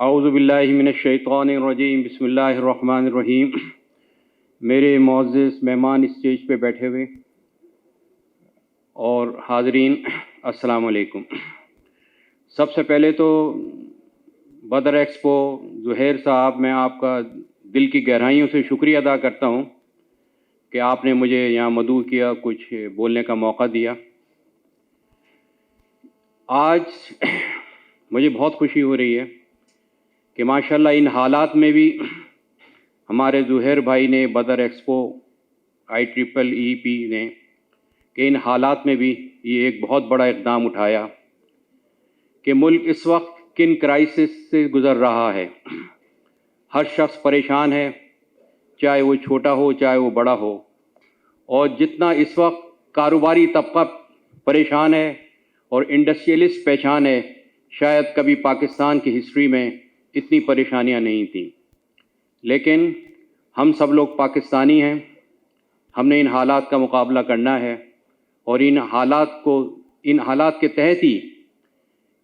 اعوذ باللہ من الشیطان الرجیم، بسم اللہ الرحمن الرحیم۔ میرے معزز مہمان اسٹیج پہ بیٹھے ہوئے اور حاضرین، السلام علیکم۔ سب سے پہلے تو بدر ایکسپو زہیر صاحب، میں آپ کا دل کی گہرائیوں سے شکریہ ادا کرتا ہوں کہ آپ نے مجھے یہاں مدعو کیا، کچھ بولنے کا موقع دیا۔ آج مجھے بہت خوشی ہو رہی ہے کہ ماشاءاللہ ان حالات میں بھی ہمارے زہیر بھائی نے، بدر ایکسپو IEEE نے، کہ ان حالات میں بھی یہ ایک بہت بڑا اقدام اٹھایا کہ ملک اس وقت کن کرائسس سے گزر رہا ہے۔ ہر شخص پریشان ہے، چاہے وہ چھوٹا ہو چاہے وہ بڑا ہو، اور جتنا اس وقت کاروباری طبقہ پریشان ہے اور انڈسٹریلسٹ پریشان ہے، شاید کبھی پاکستان کی ہسٹری میں اتنی پریشانیاں نہیں تھیں۔ لیکن ہم سب لوگ پاکستانی ہیں، ہم نے ان حالات کا مقابلہ کرنا ہے، اور ان حالات کے تحت ہی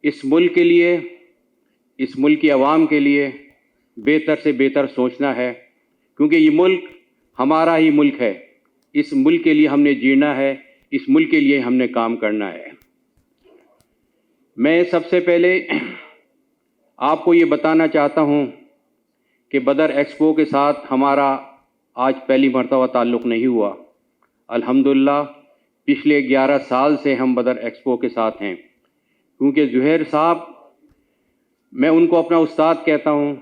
اس ملک کے لیے، اس ملک کی عوام کے لیے بہتر سے بہتر سوچنا ہے، کیونکہ یہ ملک ہمارا ہی ملک ہے۔ اس ملک کے لیے ہم نے جینا ہے، اس ملک کے لیے ہم نے کام کرنا ہے۔ میں سب سے پہلے آپ کو یہ بتانا چاہتا ہوں کہ بدر ایکسپو کے ساتھ ہمارا آج پہلی مرتبہ تعلق نہیں ہوا۔ الحمدللہ پچھلے 11 سال سے ہم بدر ایکسپو کے ساتھ ہیں، کیونکہ زہیر صاحب، میں ان کو اپنا استاد کہتا ہوں۔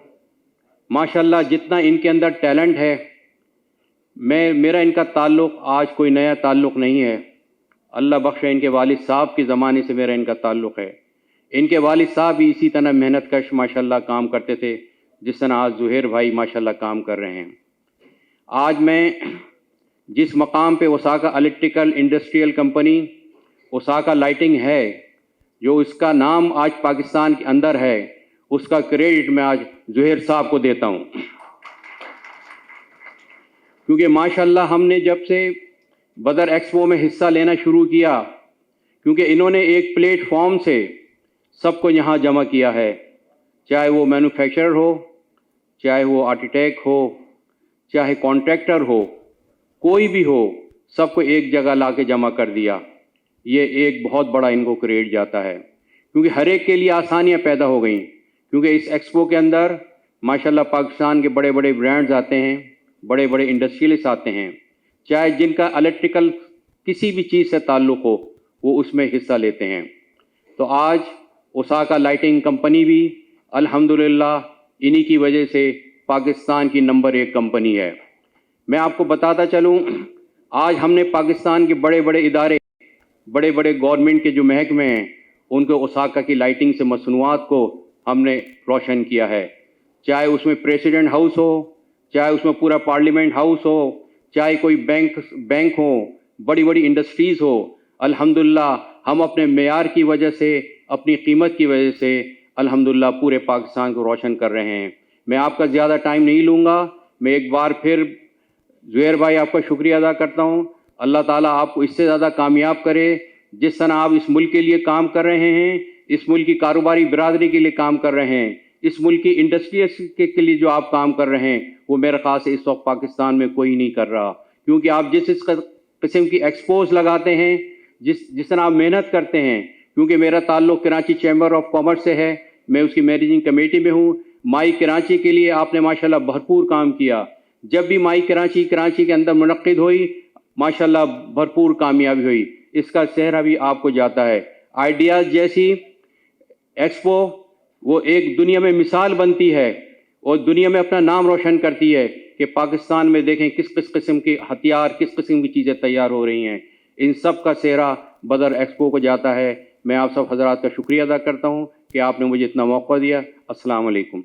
ماشاءاللہ جتنا ان کے اندر ٹیلنٹ ہے، میرا ان کا تعلق آج کوئی نیا تعلق نہیں ہے۔ اللہ بخشے، ان کے والد صاحب کے زمانے سے میرا ان کا تعلق ہے۔ ان کے والد صاحب بھی اسی طرح محنت کش ماشاءاللہ کام کرتے تھے، جس طرح آج زہیر بھائی ماشاءاللہ کام کر رہے ہیں۔ آج میں جس مقام پہ Osaka electrical industrial company, Osaka lighting ہے، جو اس کا نام آج پاکستان کے اندر ہے، اس کا کریڈٹ میں آج زہیر صاحب کو دیتا ہوں، کیونکہ ماشاءاللہ ہم نے جب سے بدر ایکسپو میں حصہ لینا شروع کیا، کیونکہ انہوں نے ایک پلیٹ فارم سے سب کو یہاں جمع کیا ہے، چاہے وہ مینوفیکچرر ہو، چاہے وہ آرکیٹیکٹ ہو، چاہے کانٹریکٹر ہو، کوئی بھی ہو، سب کو ایک جگہ لا کے جمع کر دیا۔ یہ ایک بہت بڑا ان کو کریڈٹ جاتا ہے، کیونکہ ہر ایک کے لیے آسانیاں پیدا ہو گئیں، کیونکہ اس ایکسپو کے اندر ماشاءاللہ پاکستان کے بڑے بڑے برانڈز آتے ہیں، بڑے بڑے انڈسٹریلسٹ آتے ہیں، چاہے جن کا الیکٹریکل کسی بھی چیز سے تعلق ہو، وہ اس میں حصہ لیتے ہیں۔ تو آج اوساکا لائٹنگ کمپنی بھی الحمدللہ انہی کی وجہ سے پاکستان کی نمبر 1 کمپنی ہے۔ میں آپ کو بتاتا چلوں، آج ہم نے پاکستان کے بڑے بڑے ادارے، بڑے بڑے گورنمنٹ کے جو محکمے ہیں، ان کو اوساکا کی لائٹنگ سے مصنوعات کو ہم نے روشن کیا ہے، چاہے اس میں پریسیڈنٹ ہاؤس ہو، چاہے اس میں پورا پارلیمنٹ ہاؤس ہو، چاہے کوئی بینک ہو، بڑی بڑی انڈسٹریز ہو۔ الحمدللہ ہم اپنے معیار کی وجہ سے، اپنی قیمت کی وجہ سے الحمدللہ پورے پاکستان کو روشن کر رہے ہیں۔ میں آپ کا زیادہ ٹائم نہیں لوں گا، میں ایک بار پھر زہیر بھائی آپ کا شکریہ ادا کرتا ہوں۔ اللہ تعالیٰ آپ کو اس سے زیادہ کامیاب کرے، جس طرح آپ اس ملک کے لیے کام کر رہے ہیں، اس ملک کی کاروباری برادری کے لیے کام کر رہے ہیں، اس ملک کی انڈسٹریز کے لیے جو آپ کام کر رہے ہیں، وہ میرے خیال سے اس وقت پاکستان میں کوئی نہیں کر رہا، کیونکہ آپ جس قسم کی ایکسپوز لگاتے ہیں، جس طرح آپ محنت کرتے ہیں، کیونکہ میرا تعلق کراچی چیمبر آف کامرس سے ہے، میں اس کی مینیجنگ کمیٹی میں ہوں۔ مائی کراچی کے لیے آپ نے ماشاءاللہ بھرپور کام کیا، جب بھی مائی کراچی کے اندر منعقد ہوئی، ماشاءاللہ بھرپور کامیابی ہوئی، اس کا سہرا بھی آپ کو جاتا ہے۔ آئیڈیاز جیسی ایکسپو وہ ایک دنیا میں مثال بنتی ہے، اور دنیا میں اپنا نام روشن کرتی ہے کہ پاکستان میں دیکھیں کس قسم کے ہتھیار، کس قسم کی چیزیں تیار ہو رہی ہیں۔ ان سب کا سہرا بدر ایکسپو کو جاتا ہے۔ میں آپ سب حضرات کا شکریہ ادا کرتا ہوں کہ آپ نے مجھے اتنا موقع دیا۔ السلام علیکم۔